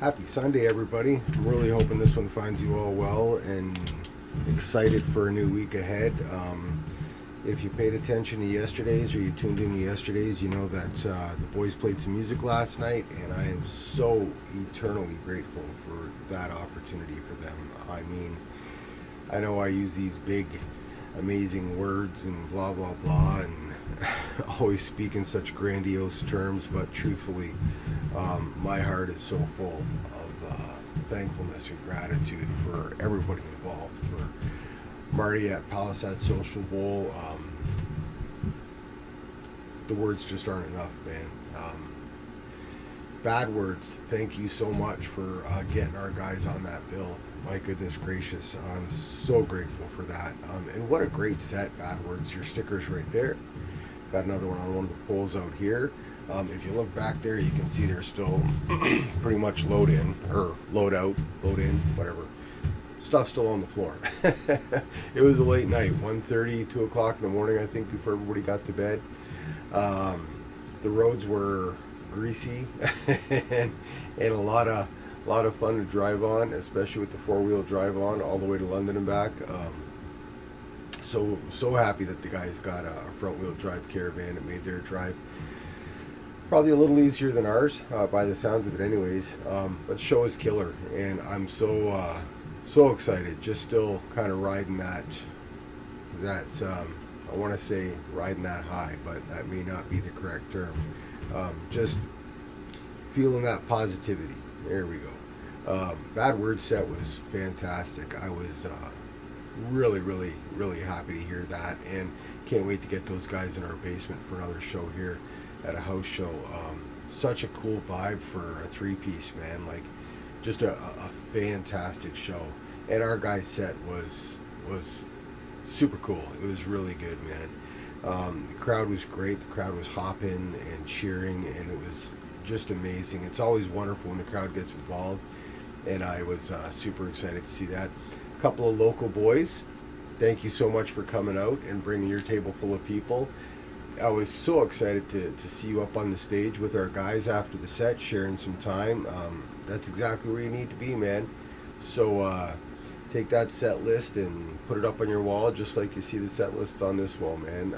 Happy Sunday, everybody. I'm really hoping this one finds you all well and excited for a new week ahead. If you paid attention to yesterday's or you tuned in to yesterday's, you know that the boys played some music last night, and I am so eternally grateful for that opportunity for them. I mean, I know I use these big, amazing words and blah, blah, blah, and always speak in such grandiose terms, but truthfully, my heart is so full of thankfulness and gratitude for everybody involved, for Marty at Palisade Social Bowl. The words just aren't enough, man. Bad words, thank you so much for getting our guys on that bill. My goodness gracious, I'm so grateful for that. And what a great set, Bad Words. Your sticker's right there. Got another one on one of the poles out here. If you look back there, you can see they're still pretty much load in, or load out, load in, whatever. Stuff's still on the floor. It was a late night, 1:30, 2 o'clock in the morning, I think, before everybody got to bed. The roads were greasy and a lot of fun to drive on, especially with the four-wheel drive on all the way to London and back. So happy that the guys got a front-wheel drive Caravan. It made their drive probably a little easier than ours, by the sounds of it anyways. But the show is killer, and I'm so excited. Just still kind of riding that I want to say riding that high, but that may not be the correct term. Just feeling that positivity. There we go. Bad Word set was fantastic. I was really happy to hear that, and can't wait to get those guys in our basement for another show here at a house show. Such a cool vibe for a three-piece, man. Like, just a fantastic show. And our guy's set was super cool. It was really good, man. The crowd was great. The crowd was hopping and cheering, and it was just amazing. It's always wonderful when the crowd gets involved, and I was super excited to see that. A couple of local boys, thank you so much for coming out and bringing your table full of people. I was so excited to see you up on the stage with our guys after the set, sharing some time. That's exactly where you need to be, man. So take that set list and put it up on your wall, just like you see the set lists on this wall, man.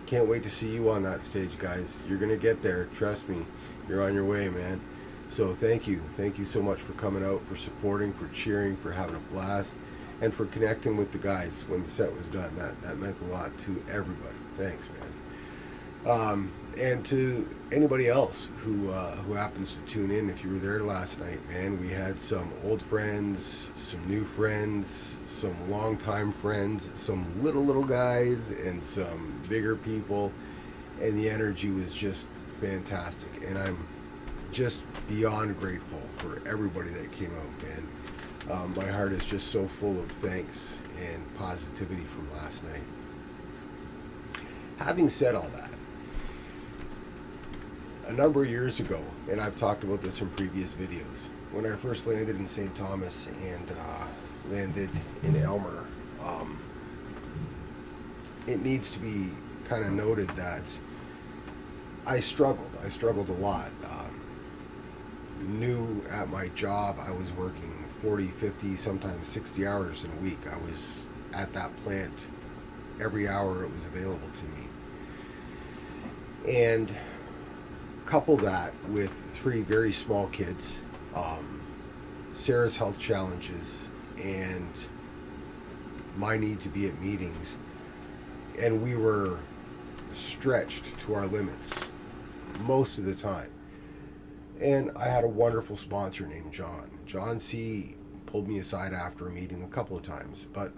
Can't wait to see you on that stage, guys. You're gonna get there, trust me. You're on your way, man. So thank you so much for coming out, for supporting, for cheering, for having a blast, and for connecting with the guys when the set was done. That meant a lot to everybody. Thanks, man. And to anybody else who happens to tune in, if you were there last night, man, we had some old friends, some new friends, some longtime friends, some little guys, and some bigger people, and the energy was just fantastic. And I'm just beyond grateful for everybody that came out, man. My heart is just so full of thanks and positivity from last night. Having said all that, a number of years ago, and I've talked about this in previous videos, when I first landed in St. Thomas and landed in Elmer, it needs to be kind of noted that I struggled a lot. New at my job, I was working 40, 50, sometimes 60 hours in a week. I was at that plant every hour it was available to me. And couple that with 3 very small kids, Sarah's health challenges, and my need to be at meetings, and we were stretched to our limits most of the time. And I had a wonderful sponsor named John. John C. pulled me aside after a meeting a couple of times, but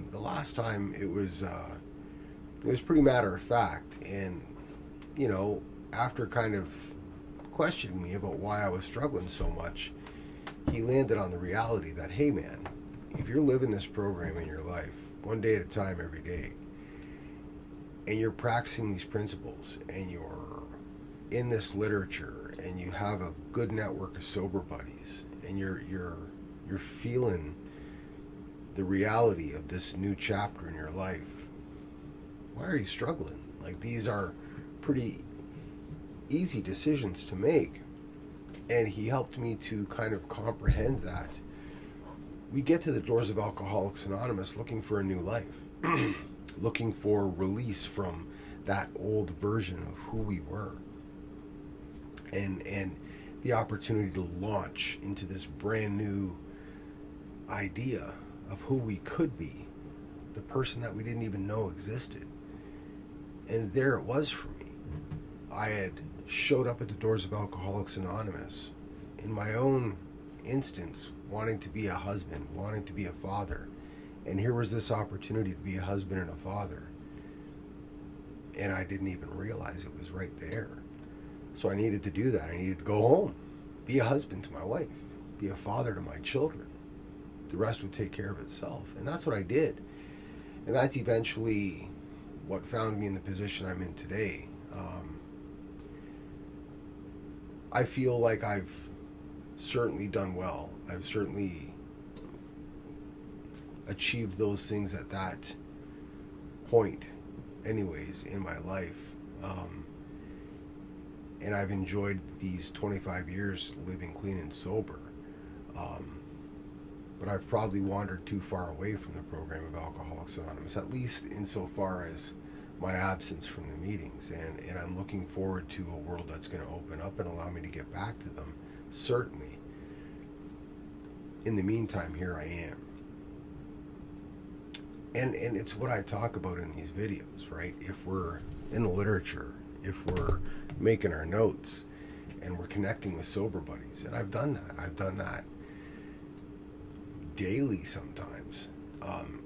the last time it was pretty matter of fact. And you know, after kind of questioning me about why I was struggling so much, he landed on the reality that, hey man, if you're living this program in your life one day at a time every day, and you're practicing these principles, and you're in this literature, and you have a good network of sober buddies, and you're feeling the reality of this new chapter in your life, why are you struggling? Like, these are pretty easy decisions to make. And he helped me to kind of comprehend that we get to the doors of Alcoholics Anonymous looking for a new life, looking for release from that old version of who we were, and the opportunity to launch into this brand new idea of who we could be, the person that we didn't even know existed. And there it was for me. I had showed up at the doors of Alcoholics Anonymous in my own instance, wanting to be a husband, wanting to be a father. And here was this opportunity to be a husband and a father. And I didn't even realize it was right there. So I needed to do that. I needed to go home, be a husband to my wife, be a father to my children. The rest would take care of itself. And that's what I did. And that's eventually what found me in the position I'm in today. I feel like I've certainly done well. I've certainly achieved those things at that point anyways in my life. And I've enjoyed these 25 years living clean and sober. But I've probably wandered too far away from the program of Alcoholics Anonymous, at least insofar as my absence from the meetings. And I'm looking forward to a world that's going to open up and allow me to get back to them, certainly. In the meantime, here I am. And it's what I talk about in these videos, right? If we're in the literature, if we're making our notes, and we're connecting with sober buddies, and I've done that daily sometimes.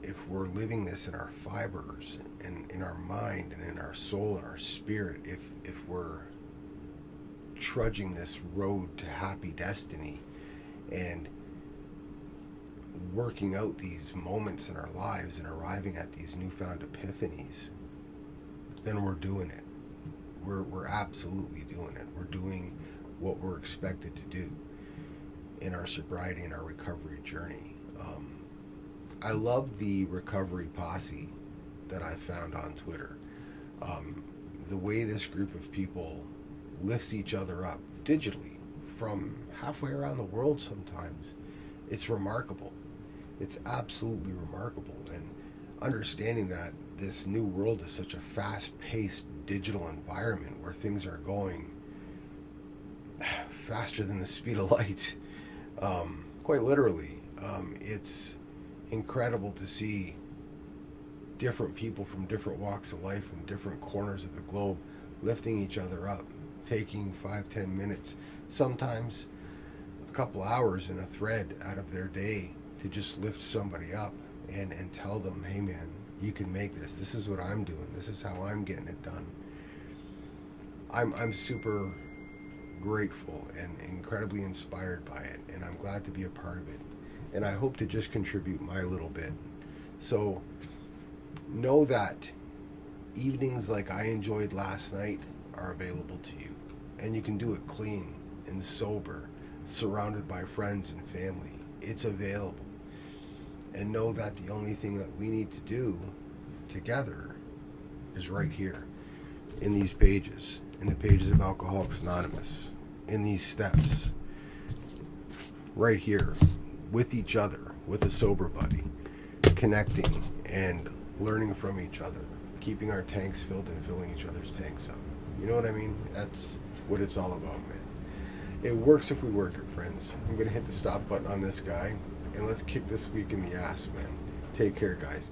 If we're living this in our fibers and in our mind and in our soul and our spirit, if we're trudging this road to happy destiny and working out these moments in our lives and arriving at these newfound epiphanies, then we're doing it. We're absolutely doing it. We're doing what we're expected to do in our sobriety and our recovery journey. I love the recovery posse that I found on Twitter. The way this group of people lifts each other up digitally from halfway around the world sometimes, it's remarkable. It's absolutely remarkable. And understanding that this new world is such a fast-paced digital environment where things are going faster than the speed of light, quite literally. It's incredible to see different people from different walks of life from different corners of the globe lifting each other up, taking 5-10 minutes, sometimes a couple hours in a thread out of their day to just lift somebody up and tell them, hey man, you can make this. This is what I'm doing. This is how I'm getting it done. I'm super grateful and incredibly inspired by it, and I'm glad to be a part of it. And I hope to just contribute my little bit. So know that evenings like I enjoyed last night are available to you. And you can do it clean and sober, surrounded by friends and family. It's available. And know that the only thing that we need to do together is right here in these pages, in the pages of Alcoholics Anonymous, in these steps, right here, with each other, with a sober buddy, connecting and learning from each other, keeping our tanks filled and filling each other's tanks up. You know what I mean? That's what it's all about, man. It works if we work it, friends. I'm going to hit the stop button on this guy, and let's kick this week in the ass, man. Take care, guys.